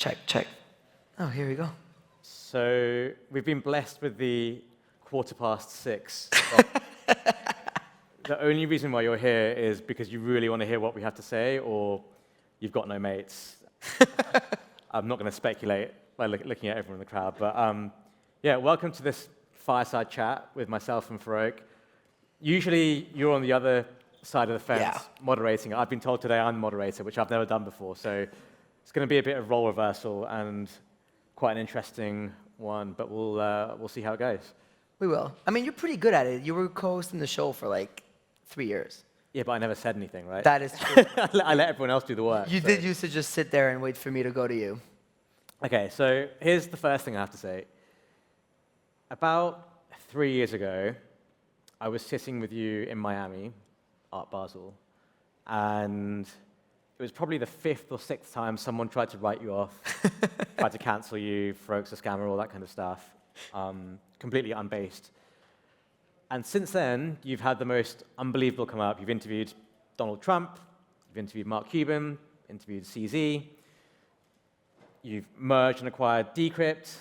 Check, check. Oh, here we go. So we've been blessed with the 6:15. The only reason why you're here is because you really want to hear what we have to say, or you've got no mates. I'm not going to speculate by looking at everyone in the crowd, but yeah, welcome to this fireside chat with myself and Farokh. Usually you're on the other side of the fence moderating. I've been told today I'm the moderator, which I've never done before, so it's going to be a bit of role reversal and quite an interesting one, but we'll see how it goes. We will. I mean, you're pretty good at it. You were co-hosting the show for like 3 years. Yeah, but I never said anything, right? That is true. I let everyone else do the work. You did used to just sit there and wait for me to go to you. Okay, so here's the first thing I have to say. About 3 years ago, I was sitting with you in Miami, Art Basel, and it was probably the 5th or 6th time someone tried to write you off, tried to cancel you, Farokh's a scammer, all that kind of stuff, completely unbased. And since then, you've had the most unbelievable come up. You've interviewed Donald Trump, you've interviewed Mark Cuban, interviewed CZ, you've merged and acquired Decrypt,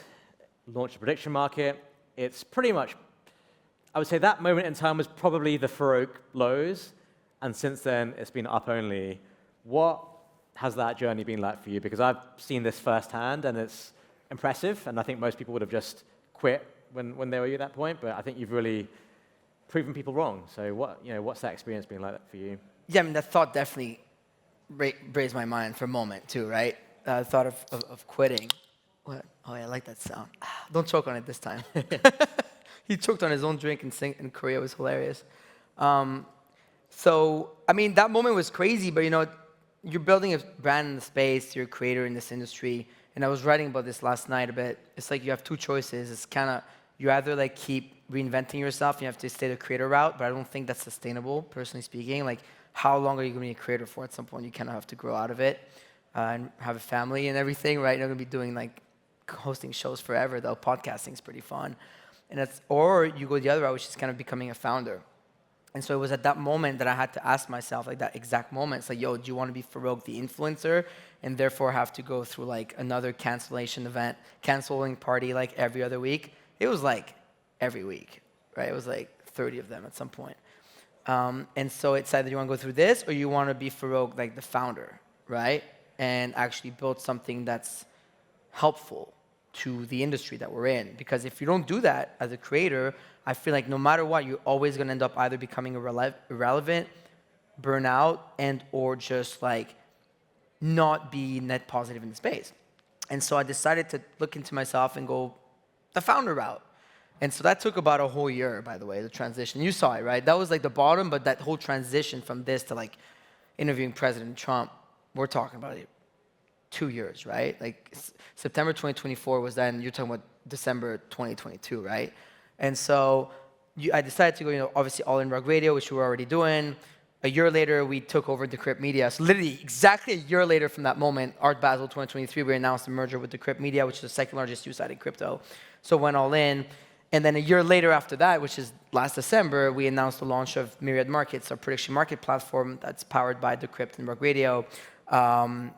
launched a prediction market. It's pretty much, I would say that moment in time was probably the Farokh lows, and since then, it's been up only. What has that journey been like for you? Because I've seen this firsthand, and it's impressive, and I think most people would have just quit when they were you at that point, but I think you've really proven people wrong. So what's that experience been like for you? Yeah, I mean, that thought definitely raised my mind for a moment too, right? The thought of quitting. What? Oh, yeah, I like that sound. Don't choke on it this time. He choked on his own drink in Korea. It was hilarious. So, I mean, that moment was crazy, but you're building a brand in the space, you're a creator in this industry, and I was writing about this last night a bit. It's like you have two choices. It's kind of, you either like keep reinventing yourself, you have to stay the creator route, but I don't think that's sustainable, personally speaking. Like, how long are you going to be a creator for? At some point, you kind of have to grow out of it and have a family and everything, right? You're not going to be doing like hosting shows forever, though. Podcasting is pretty fun. Or you go the other route, which is kind of becoming a founder. And so it was at that moment that I had to ask myself, like that exact moment, it's like, yo, do you want to be Farokh the influencer and therefore have to go through like another cancellation event, canceling party like every other week? It was like every week, right? It was like 30 of them at some point. And so it's either you want to go through this or you want to be Farokh, like the founder, right? And actually build something that's helpful to the industry that we're in. Because if you don't do that as a creator, I feel like no matter what, you're always going to end up either becoming irrelevant, burn out, and or just like not be net positive in the space. And so I decided to look into myself and go the founder route. And so that took about a whole year, by the way, the transition. You saw it, right? That was like the bottom, but that whole transition from this to like interviewing President Trump, we're talking about it 2 years, right? Like September 2024 was then, you're talking about December 2022, right? And so I decided to go, obviously all in RugRadio, which we were already doing. A year later, we took over Decrypt Media. So literally exactly a year later from that moment, Art Basel 2023, we announced the merger with Decrypt Media, which is the second largest use site in crypto. So went all in. And then a year later after that, which is last December, we announced the launch of Myriad Markets, our prediction market platform that's powered by Decrypt and RugRadio,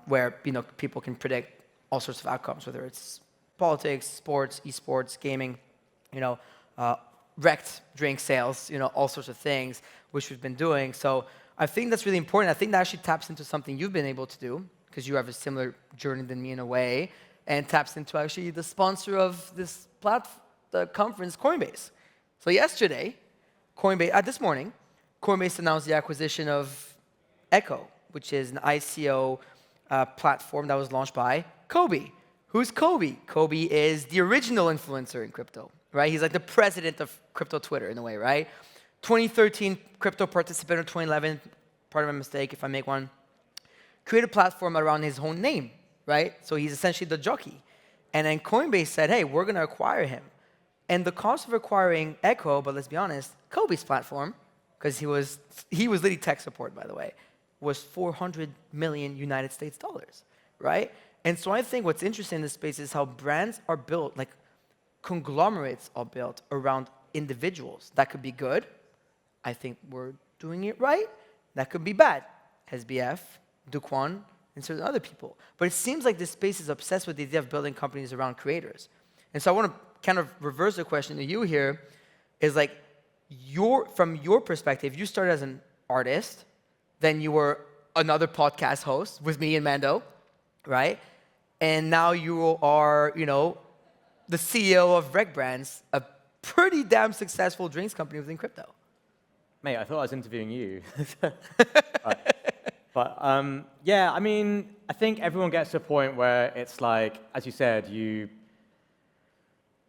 where people can predict all sorts of outcomes, whether it's politics, sports, esports, gaming, Rekt drink sales, all sorts of things, which we've been doing. So I think that's really important. I think that actually taps into something you've been able to do, because you have a similar journey than me in a way, and taps into actually the sponsor of this the conference, Coinbase. So yesterday, this morning, Coinbase announced the acquisition of Echo, which is an ICO platform that was launched by Kobe. Who's Kobe? Kobe is the original influencer in crypto, right? He's like the president of crypto Twitter in a way, right? 2013 crypto participant, or 2011, pardon my mistake if I make one, created a platform around his own name, right? So he's essentially the jockey. And then Coinbase said, hey, we're going to acquire him. And the cost of acquiring Echo, but let's be honest, Kobe's platform, because he was literally tech support, by the way, was $400 million United States dollars, right? And so I think what's interesting in this space is how brands are built, like conglomerates are built around individuals. That could be good. I think we're doing it right. That could be bad. SBF, Duquan, and certain other people. But it seems like this space is obsessed with the idea of building companies around creators. And so I want to kind of reverse the question to you here, is like, from your perspective, you started as an artist, then you were another podcast host with me and Mando, right? And now you are, the CEO of RektBrands, a pretty damn successful drinks company within crypto. Mate, I thought I was interviewing you. But yeah, I mean, I think everyone gets to a point where it's like, as you said, you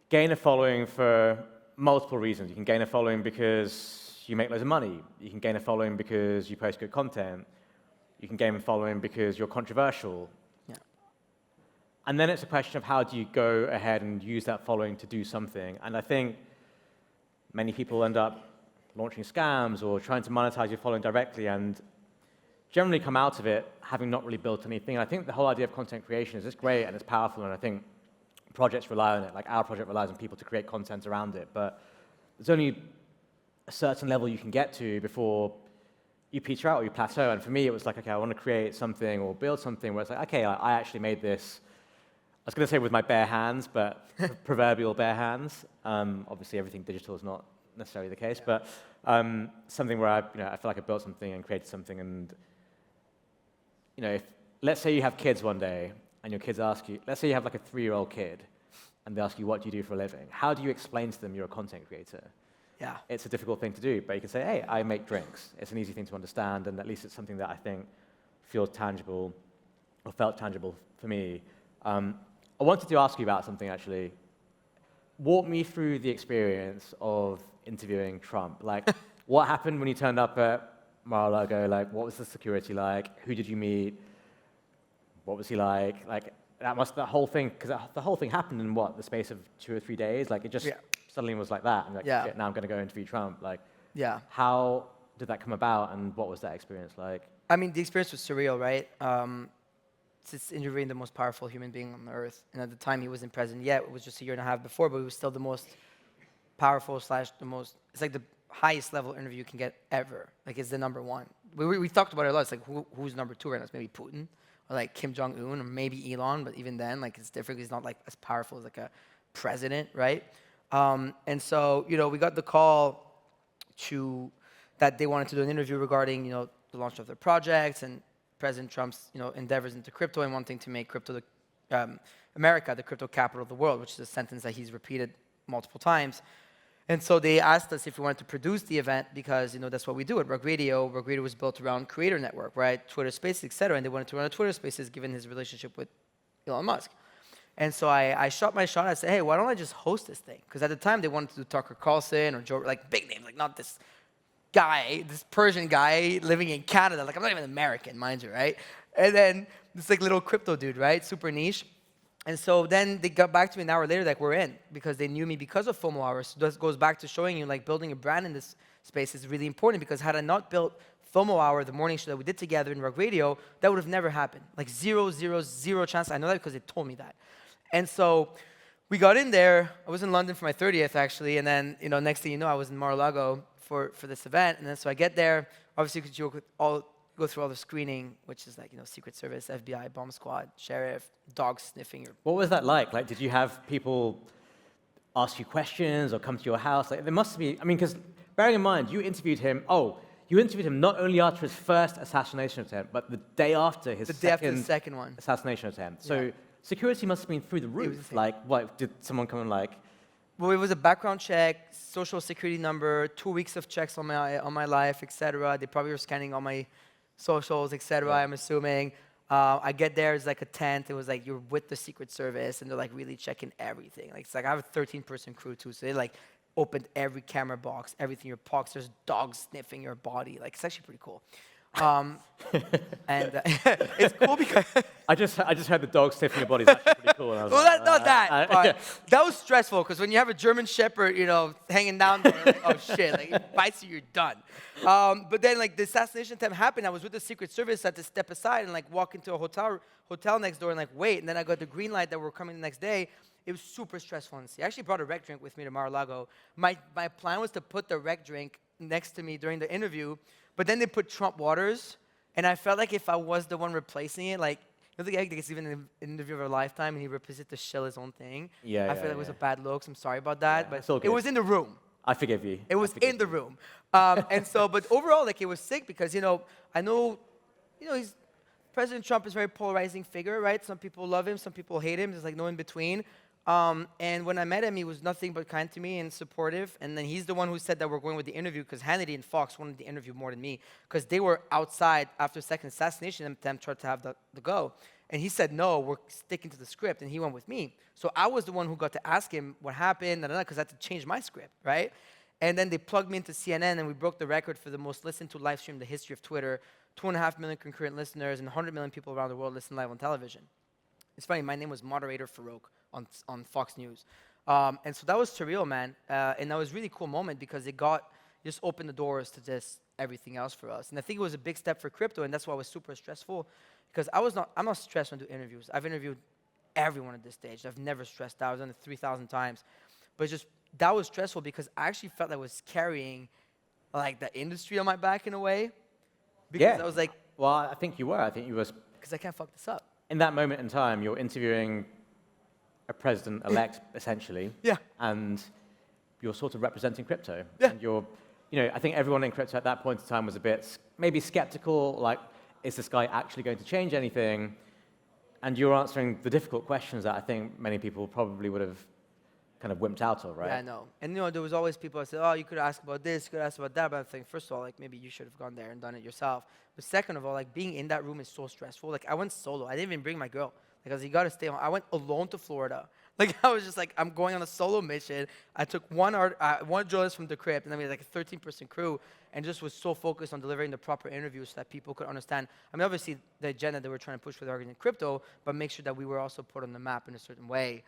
gain a following for multiple reasons. You can gain a following because you make loads of money. You can gain a following because you post good content. You can gain a following because you're controversial. Yeah. And then it's a question of how do you go ahead and use that following to do something. And I think many people end up launching scams or trying to monetize your following directly and generally come out of it having not really built anything. And I think the whole idea of content creation is just great and it's powerful, and I think projects rely on it. Like our project relies on people to create content around it, but there's only a certain level you can get to before you peter out or you plateau. And for me, it was like, okay, I want to create something or build something where it's like, okay, I actually made this. I was going to say with my bare hands, but proverbial bare hands. Obviously, everything digital is not necessarily the case, but something where I feel like I built something and created something. And if let's say you have kids one day, and your kids ask you, let's say you have like a 3-year-old kid, and they ask you, what do you do for a living? How do you explain to them you're a content creator? Yeah. It's a difficult thing to do, but you can say, hey, I make drinks. It's an easy thing to understand, and at least it's something that I think feels tangible, or felt tangible for me. I wanted to ask you about something, actually. Walk me through the experience of interviewing Trump. Like, what happened when you turned up at Mar-a-Lago? Like, what was the security like? Who did you meet? What was he like? Like, the whole thing happened in what, the space of 2 or 3 days? Like, it just suddenly was like that. And like, shit, now I'm going to go interview Trump. Like, how did that come about, and what was that experience like? I mean, the experience was surreal, right? It's interviewing the most powerful human being on earth. And at the time, he wasn't president yet. It was just a year and a half before, but he was still the most powerful / the most, it's like the highest level interview you can get ever. Like, it's the number one. We've talked about it a lot. It's like, who's number 2 right now? It's maybe Putin, or like Kim Jong-un, or maybe Elon, but even then, like, it's different. He's not like as powerful as like a president, right? And so, we got the call that they wanted to do an interview regarding, the launch of their projects and President Trump's, endeavors into crypto and wanting to make crypto America the crypto capital of the world, which is a sentence that he's repeated multiple times. And so they asked us if we wanted to produce the event because, that's what we do at RugRadio. RugRadio was built around Creator Network, right? Twitter Spaces, et cetera. And they wanted to run a Twitter Spaces given his relationship with Elon Musk. And so I shot my shot. I said, hey, why don't I just host this thing? Because at the time, they wanted to do Tucker Carlson or Joe, like big names, like not this guy, this Persian guy living in Canada. Like, I'm not even American, mind you, right? And then this like little crypto dude, right? Super niche. And so then they got back to me an hour later, like, we're in, because they knew me because of FOMO hours. So this goes back to showing you, like, building a brand in this space is really important, because had I not built FOMO hour, the morning show that we did together in RugRadio, that would have never happened. Like, 0 chance. I know that because they told me that. And so we got in there. I was in London for my 30th, actually. And then, next thing you know, I was in Mar-a-Lago for this event. And then so I get there. Obviously, because you go through all the screening, which is like, Secret Service, FBI, bomb squad, sheriff, dogs sniffing your... What was that like? Like, did you have people ask you questions or come to your house? Like, there must be, because bearing in mind, you interviewed him not only after his first assassination attempt, but the day after his second one. Assassination attempt. So security must have been through the roof. Like, what, did someone come and like... Well, it was a background check, social security number, 2 weeks of checks on my life, etc. They probably were scanning all my socials, etc. I'm assuming. I get there, it's like a tent. It was like you're with the Secret Service, and they're like really checking everything. Like, it's like I have a 13-person crew too, so they like opened every camera box, everything, your pockets. There's dogs sniffing your body. Like, it's actually pretty cool. And it's cool because I just heard the dog sniffing your body. Is actually pretty cool. And I was well, not that. That was stressful because when you have a German Shepherd, hanging down there, like, oh shit, like it bites you, you're done. But then like the assassination attempt happened. I was with the Secret Service. I had to step aside and like walk into a hotel next door and like wait. And then I got the green light that we're coming the next day. It was super stressful. I actually brought a rec drink with me to Mar-a-Lago. My plan was to put the rec drink next to me during the interview. But then they put Trump waters And I felt like if I was the one replacing it, like, you know the guy that gets even an interview of a lifetime and he refuses to shill his own thing? Yeah, I feel like it was a bad look, so I'm sorry about Yeah, that. But it's all it good. was in the room. I forgive you. It was in the room. And so, but overall, like, it was sick because, I know, President Trump is a very polarizing figure, right? Some people love him, some people hate him. There's like no in between. And when I met him, he was nothing but kind to me and supportive. And then he's the one who said that we're going with the interview because Hannity and Fox wanted the interview more than me because they were outside after second assassination attempt, tried to have the go. And he said, no, we're sticking to the script. And he went with me. So I was the one who got to ask him what happened, because I had to change my script, right? And then they plugged me into CNN, and we broke the record for the most listened to live stream in the history of Twitter. 2.5 million concurrent listeners, and 100 million people around the world listen live on television. It's funny, my name was moderator Farokh on Fox News. And so that was surreal, man. And that was a really cool moment because it just opened the doors to just everything else for us. And I think it was a big step for crypto, and that's why it was super stressful. Because I'm not stressed when I do interviews. I've interviewed everyone at this stage. I've never stressed out. I've done it 3,000 times. But that was stressful because I actually felt I was carrying like the industry on my back in a way. Because I was like, well, I think you were. I think you were. Because I can't fuck this up. In that moment in time, you're interviewing a president-elect, essentially. Yeah. And you're sort of representing crypto. Yeah. And I think everyone in crypto at that point in time was a bit maybe skeptical, like, is this guy actually going to change anything? And you're answering the difficult questions that I think many people probably would have kind of wimped out of, right? Yeah, I know. And there was always people that said, oh, you could ask about this, you could ask about that. But I think, first of all, like, maybe you should have gone there and done it yourself. But second of all, like, being in that room is so stressful. Like, I went solo. I didn't even bring my girl. Like, I was, you got to stay home. I went alone to Florida. Like, I was just like, I'm going on a solo mission. I took one journalist from the crypt, and then we had like a 13-person crew, and just was so focused on delivering the proper interviews so that people could understand. I mean, obviously, the agenda that we're trying to push for the argument in crypto, but make sure that we were also put on the map in a certain way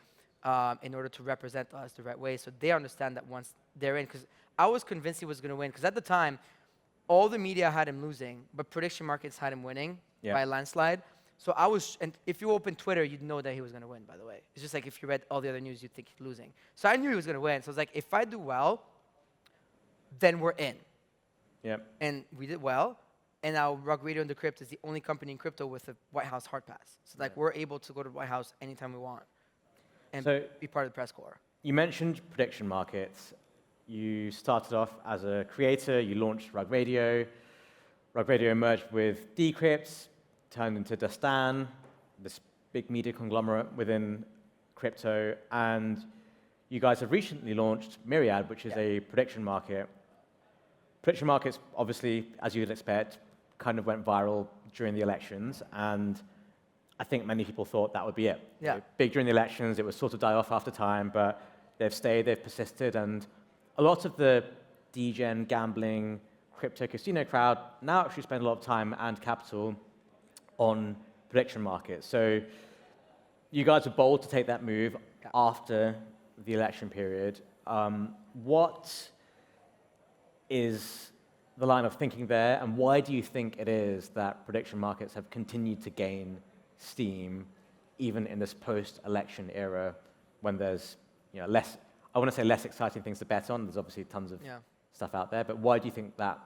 in order to represent us the right way so they understand that once they're in. Because I was convinced he was going to win, because at the time, all the media had him losing, but prediction markets had him winning by a landslide. So and if you open Twitter, you'd know that he was going to win, by the way. It's just like if you read all the other news, you'd think he's losing. So I knew he was going to win. So I was like, if I do well, then we're in. Yep. And we did well. And now RugRadio and Decrypt is the only company in crypto with a White House hard pass. So like we're able to go to the White House anytime we want and be part of the press corps. You mentioned prediction markets. You started off as a creator. You launched RugRadio. RugRadio merged with Decrypt, turned into Dastan, this big media conglomerate within crypto, and you guys have recently launched Myriad, which is a prediction market. Prediction markets, obviously, as you'd expect, kind of went viral during the elections, and I think many people thought that would be it. Yeah. Big during the elections, it would sort of die off after time, but they've stayed, they've persisted, and a lot of the degen, gambling, crypto casino crowd now actually spend a lot of time and capital on prediction markets. So you guys were bold to take that move after the election period. What is the line of thinking there, and why do you think it is that prediction markets have continued to gain steam even in this post-election era when there's less, I want to say less exciting things to bet on. There's obviously tons of stuff out there, but why do you think that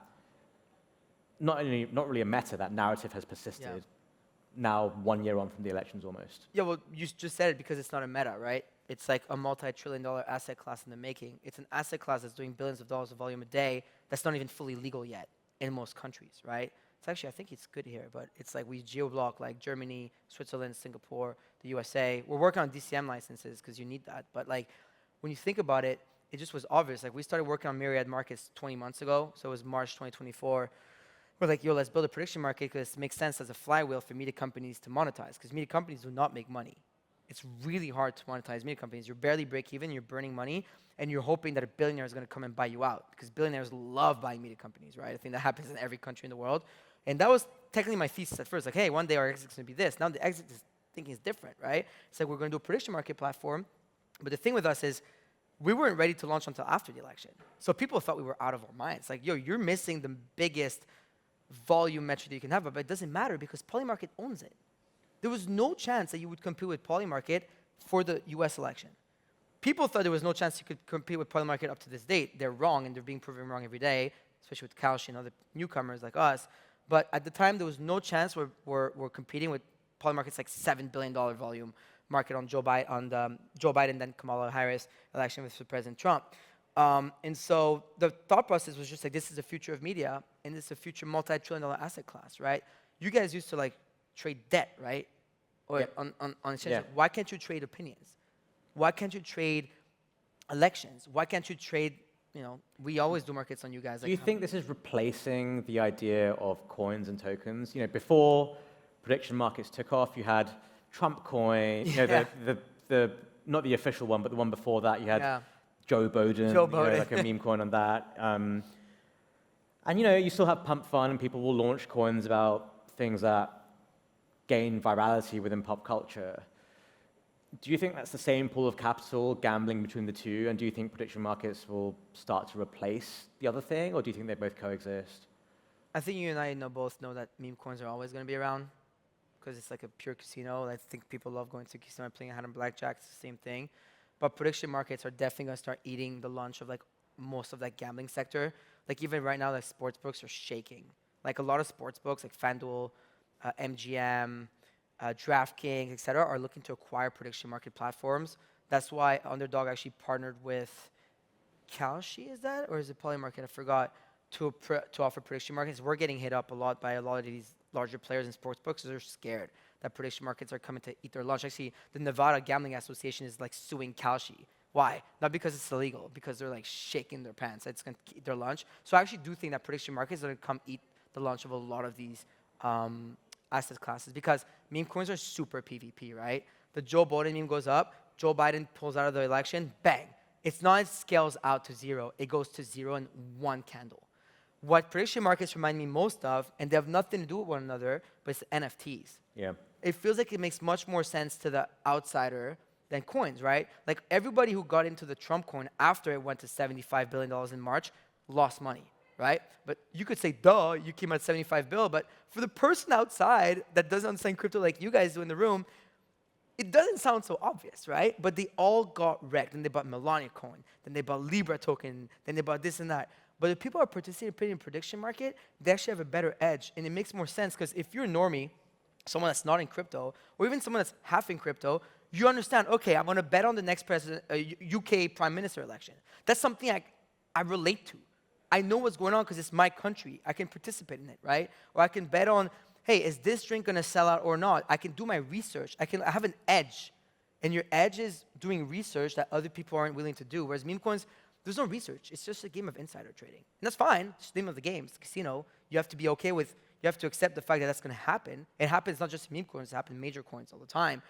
not really a meta, that narrative has persisted now 1 year on from the elections almost? Yeah, well, you just said it because it's not a meta, right? It's like a multi-trillion-dollar asset class in the making. It's an asset class that's doing billions of dollars of volume a day that's not even fully legal yet in most countries, right? It's actually, I think it's good here, but it's like we geo-block like Germany, Switzerland, Singapore, the USA. We're working on DCM licenses because you need that. But like when you think about it, it just was obvious. Like we started working on Myriad Markets 20 months ago, so it was March 2024. We're like, yo, let's build a prediction market because it makes sense as a flywheel for media companies to monetize, because media companies do not make money. It's really hard to monetize media companies. You're barely break even, you're burning money, and you're hoping that a billionaire is going to come and buy you out, because billionaires love buying media companies, right? I think that happens in every country in the world. And that was technically my thesis at first. Like, hey, one day our exit is going to be this. Now the exit is thinking is different, right? It's like we're going to do a prediction market platform. But the thing with us is we weren't ready to launch until after the election. So people thought we were out of our minds. Like, yo, you're missing the biggest volume metric that you can have, but it doesn't matter because Polymarket owns it. There was no chance that you would compete with Polymarket for the US election. People thought there was no chance you could compete with Polymarket up to this date. They're wrong, and they're being proven wrong every day, especially with Kalshi and other newcomers like us. But at the time, there was no chance we're competing with Polymarket's like $7 billion volume market on Joe Biden, then Kamala Harris election with President Trump. And so the thought process was just like, this is the future of media, and this is a future multi-trillion-dollar asset class, right? You guys used to like trade debt, right? Or Yep. on exchange. Yeah. Why can't you trade opinions? Why can't you trade elections? Why can't you trade, we always do markets on you guys. Do you think this is replacing the idea of coins and tokens? Before prediction markets took off, you had Trump coin, the not the official one, but the one before that, you had Joe Biden, like a meme coin on that. And you still have pump fun, and people will launch coins about things that gain virality within pop culture. Do you think that's the same pool of capital gambling between the two? And do you think prediction markets will start to replace the other thing, or do you think they both coexist? I think you and I both know that meme coins are always going to be around because it's like a pure casino. I think people love going to a casino and playing a hand on blackjack. It's the same thing. But prediction markets are definitely going to start eating the lunch of like most of that gambling sector. Like even right now, like sports books are shaking. Like a lot of sports books, like FanDuel, MGM, DraftKings, etc., are looking to acquire prediction market platforms. That's why Underdog actually partnered with Kalshi, is that? Or is it Polymarket? I forgot, to offer prediction markets. We're getting hit up a lot by a lot of these larger players in sports books because they're scared that prediction markets are coming to eat their lunch. Actually, the Nevada Gambling Association is like suing Kalshi. Why? Not because it's illegal, because they're like shaking their pants. It's going to eat their lunch. So I actually do think that prediction markets are going to come eat the lunch of a lot of these asset classes because meme coins are super PvP, right? The Joe Biden meme goes up, Joe Biden pulls out of the election, bang. It's not it scales out to zero. It goes to zero in one candle. What prediction markets remind me most of, and they have nothing to do with one another, but it's NFTs. Yeah. It feels like it makes much more sense to the outsider than coins, right? Like everybody who got into the Trump coin after it went to $75 billion in March lost money, right? But you could say, duh, you came out 75 bill, but for the person outside that doesn't understand crypto like you guys do in the room, it doesn't sound so obvious, right? But they all got wrecked. Then they bought Melania coin, then they bought Libra token, then they bought this and that. But if people are participating in prediction market, they actually have a better edge. And it makes more sense because if you're a normie, someone that's not in crypto, or even someone that's half in crypto, you understand, okay, I'm going to bet on the next UK prime minister election. That's something I relate to. I know what's going on because it's my country. I can participate in it, right? Or I can bet on, hey, is this drink going to sell out or not? I can do my research. I have an edge. And your edge is doing research that other people aren't willing to do. Whereas meme coins, there's no research. It's just a game of insider trading. And that's fine. It's the name of the game. It's a casino. You have to be okay with, you have to accept the fact that that's going to happen. It happens not just in meme coins. It happens in major coins all the time.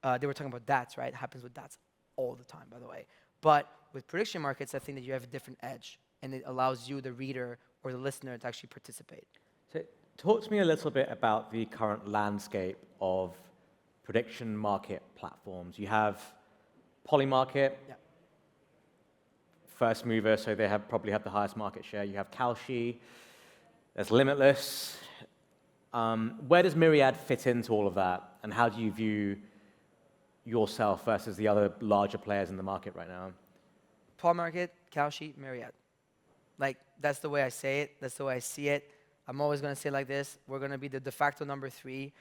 They were talking about DATs, right? It happens with DATs all the time, by the way. But with prediction markets, I think that you have a different edge. And it allows you, the reader or the listener, to actually participate. So talk to me a little bit about the current landscape of prediction market platforms. You have Polymarket, first mover, so they probably have the highest market share. You have Kalshi, there's Limitless. Where does Myriad fit into all of that? And how do you view yourself versus the other larger players in the market right now? Polymarket, Kalshi, Myriad. Like, that's the way I say it. That's the way I see it. I'm always going to say it like this. We're going to be the de facto number 3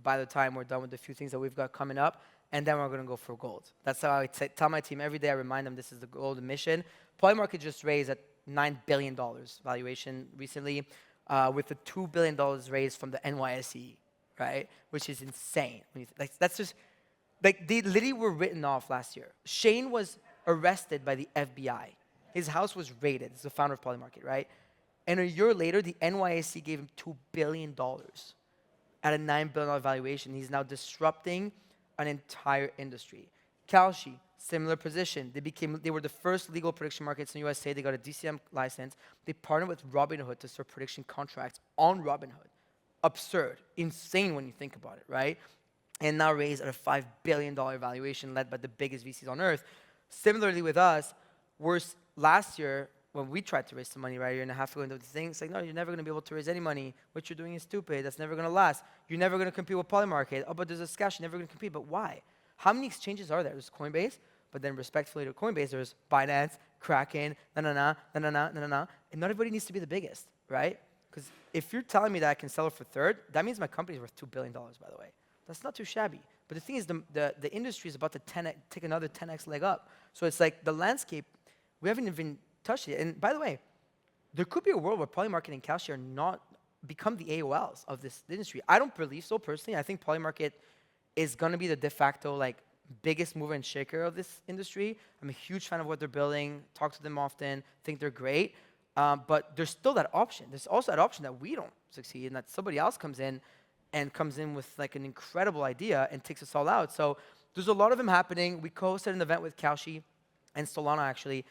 by the time we're done with the few things that we've got coming up. And then we're going to go for gold. That's how I tell my team every day. I remind them this is the golden mission. Polymarket just raised at $9 billion valuation recently with the $2 billion raised from the NYSE, right? Which is insane. That's just, like, they literally were written off last year. Shane was arrested by the FBI. His house was raided. He's the founder of Polymarket, right? And a year later, the NYSE gave him $2 billion at a $9 billion valuation. He's now disrupting an entire industry. Kalshi, similar position. They were the first legal prediction markets in the USA. They got a DCM license. They partnered with Robinhood to serve prediction contracts on Robinhood. Absurd. Insane when you think about it, right? And now raised at a $5 billion valuation led by the biggest VCs on earth. Similarly with us, last year, when we tried to raise some money, right, a year and a half ago into the thing, it's like, no, you're never going to be able to raise any money. What you're doing is stupid. That's never going to last. You're never going to compete with Polymarket. Oh, but there's a Scash. You're never going to compete. But why? How many exchanges are there? There's Coinbase, but then respectfully to Coinbase, there's Binance, Kraken, and not everybody needs to be the biggest, right? Because if you're telling me that I can sell it for third, that means my company's worth $2 billion, by the way. That's not too shabby. But the thing is, the industry is about to take another 10x leg up. So it's like the landscape, we haven't even touched it. And by the way, there could be a world where Polymarket and Kalshi are not become the AOLs of this industry. I don't believe so personally. I think Polymarket is going to be the de facto like biggest mover and shaker of this industry. I'm a huge fan of what they're building, talk to them often, think they're great. But there's still that option. There's also that option that we don't succeed and that somebody else comes in with like an incredible idea and takes us all out. So there's a lot of them happening. We co-hosted an event with Kalshi and Solana actually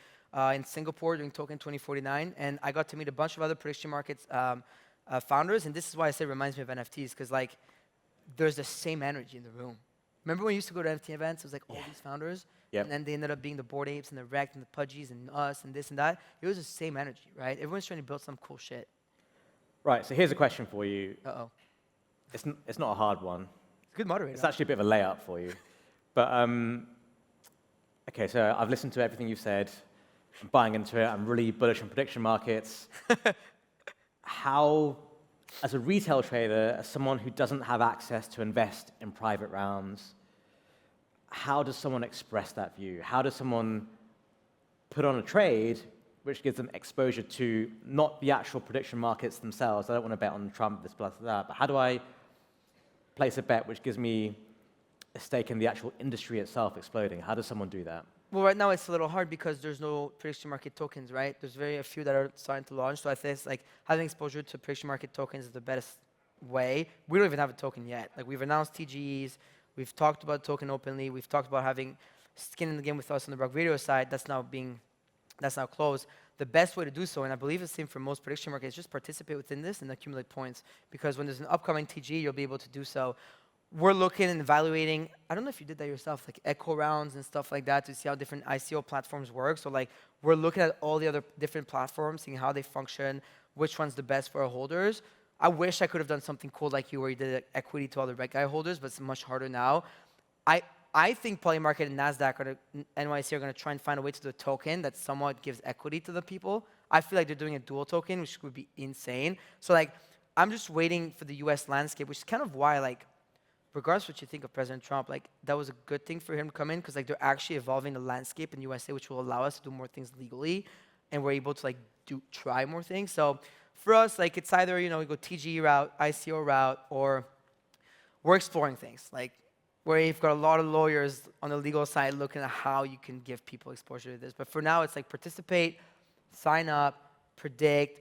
in Singapore during Token 2049. And I got to meet a bunch of other prediction markets founders. And this is why I say it reminds me of NFTs, because like there's the same energy in the room. Remember when we used to go to NFT events? It was like all these founders. Yep. And then they ended up being the Bored Apes and the Rekt and the Pudgies and us and this and that. It was the same energy, right? Everyone's trying to build some cool shit. Right, so here's a question for you. Uh-oh. It's not a hard one. It's a good moderator. It's actually a bit of a layup for you. But, okay, so I've listened to everything you've said. I'm buying into it. I'm really bullish on prediction markets. How, as a retail trader, as someone who doesn't have access to invest in private rounds, how does someone express that view? How does someone put on a trade which gives them exposure to not the actual prediction markets themselves? I don't want to bet on Trump, this, blah, blah, but how do I place a bet which gives me a stake in the actual industry itself exploding? How does someone do that? Well, right now it's a little hard because there's no prediction market tokens, right? There's very few that are starting to launch. So I think it's like having exposure to prediction market tokens is the best way. We don't even have a token yet. Like we've announced TGEs, we've talked about token openly, we've talked about having skin in the game with us on the RugRadio side. That's now closed. The best way to do so, and I believe it's the same for most prediction markets, is just participate within this and accumulate points. Because when there's an upcoming TGE, you'll be able to do so. We're looking and evaluating, I don't know if you did that yourself, like echo rounds and stuff like that to see how different ICO platforms work. So like we're looking at all the other different platforms, seeing how they function, which one's the best for our holders. I wish I could have done something cool like you where you did like equity to all the Reg Guy holders, but it's much harder now. I think Polymarket and NASDAQ NYC are going to try and find a way to do a token that somewhat gives equity to the people. I feel like they're doing a dual token, which would be insane. So like I'm just waiting for the US landscape, which is kind of why like regardless what you think of President Trump, like that was a good thing for him to come in because like they're actually evolving the landscape in USA, which will allow us to do more things legally, and we're able to like try more things. So for us, like it's either we go TGE route, ICO route, or we're exploring things like where you've got a lot of lawyers on the legal side looking at how you can give people exposure to this. But for now, it's like participate, sign up, predict,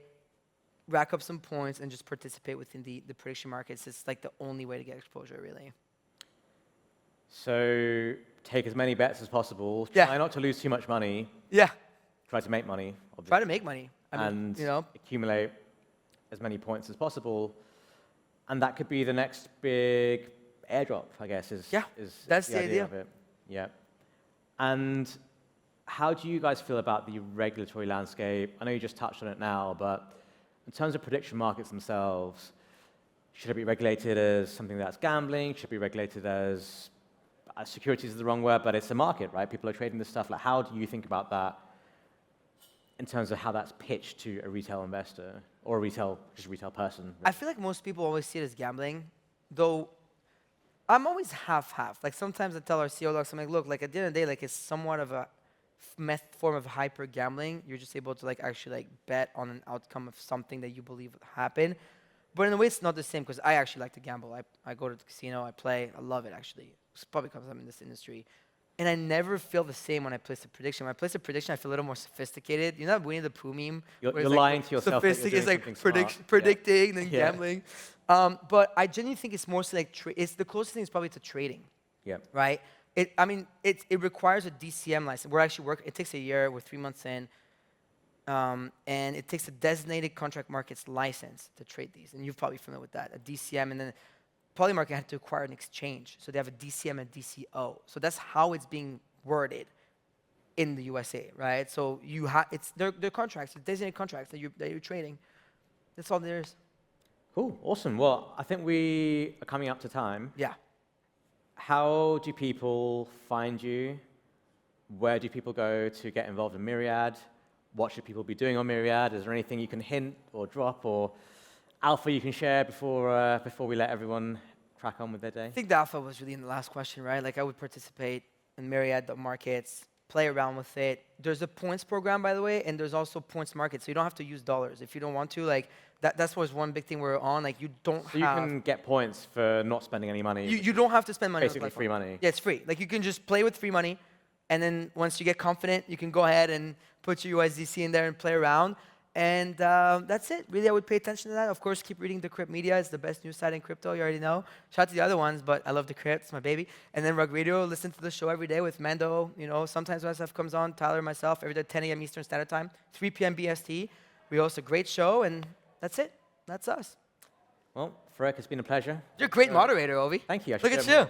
rack up some points, and just participate within the prediction markets. It's like the only way to get exposure, really. So take as many bets as possible. Yeah. Try not to lose too much money. Yeah. Try to make money. Obviously. Try to make money. And accumulate as many points as possible. And that could be the next big airdrop, I guess, is that's the idea of it. Yeah. And how do you guys feel about the regulatory landscape? I know you just touched on it now, but in terms of prediction markets themselves, should it be regulated as something that's gambling? Should it be regulated as securities is the wrong word, but it's a market, right? People are trading this stuff. Like, how do you think about that in terms of how that's pitched to a retail investor or just a retail person? I feel like most people always see it as gambling, though I'm always half-half. Like sometimes I tell our CEO, I'm like, look, like at the end of the day, like it's somewhat of a form of hyper gambling. You're just able to like actually like bet on an outcome of something that you believe would happen. But in a way, it's not the same because I actually like to gamble. I go to the casino, I play, I love it actually. It's probably because I'm in this industry. And I never feel the same when I place a prediction. When I place a prediction, I feel a little more sophisticated. You know that Winnie the Pooh meme? You're lying to yourself. It's like predicting and gambling. But I genuinely think it's mostly like, it's the closest thing is probably to trading. Yeah. Right? It requires a DCM license. We're actually it takes a year, we're 3 months in. And it takes a designated contract markets license to trade these. And you're probably familiar with that, a DCM. And then Polymarket had to acquire an exchange. So they have a DCM and DCO. So that's how it's being worded in the USA, right? So they're contracts, they're designated contracts that you're trading. That's all there is. Cool, awesome. Well, I think we are coming up to time. Yeah. How do people find you? Where do people go to get involved in Myriad? What should people be doing on Myriad? Is there anything you can hint or drop or alpha you can share before we let everyone crack on with their day? I think the alpha was really in the last question, right? Like I would participate in myriad of markets, play around with it. There's a points program, by the way, and there's also points market, so you don't have to use dollars if you don't want to. Like that's was one big thing we're on. Like you don't So you can get points for not spending any money. You don't have to spend money. Basically on the free money. Yeah, it's free. Like you can just play with free money, and then once you get confident, you can go ahead and put your USDC in there and play around. And that's it. Really, I would pay attention to that. Of course, keep reading the Crypt Media. It's the best news site in crypto. You already know. Shout out to the other ones, but I love the Crypt. It's my baby. And then RugRadio. Listen to the show every day with Mando. You know, sometimes when stuff comes on, Tyler and myself, every day 10 a.m. Eastern Standard Time, 3 p.m. BST. We host a great show, and that's it. That's us. Well, Farokh, it's been a pleasure. You're a great moderator, Ovi. Thank you. Look at you.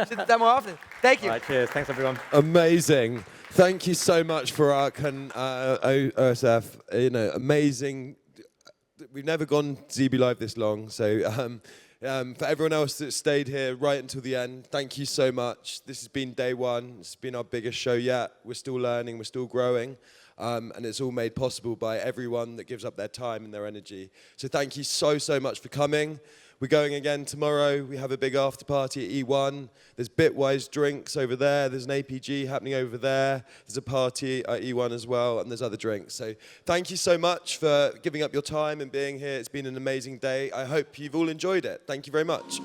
Should do that more often. Thank you. All right, cheers. Thanks, everyone. Amazing. Thank you so much, Farokh and OSF. You know, amazing. We've never gone Zebu Live this long, so for everyone else that stayed here right until the end, thank you so much. This has been day one. It's been our biggest show yet. We're still learning. We're still growing. And it's all made possible by everyone that gives up their time and their energy. So thank you so much for coming. We're going again tomorrow. We have a big after party at E1. There's Bitwise drinks over there. There's an APG happening over there. There's a party at E1 as well, and there's other drinks. So thank you so much for giving up your time and being here. It's been an amazing day. I hope you've all enjoyed it. Thank you very much.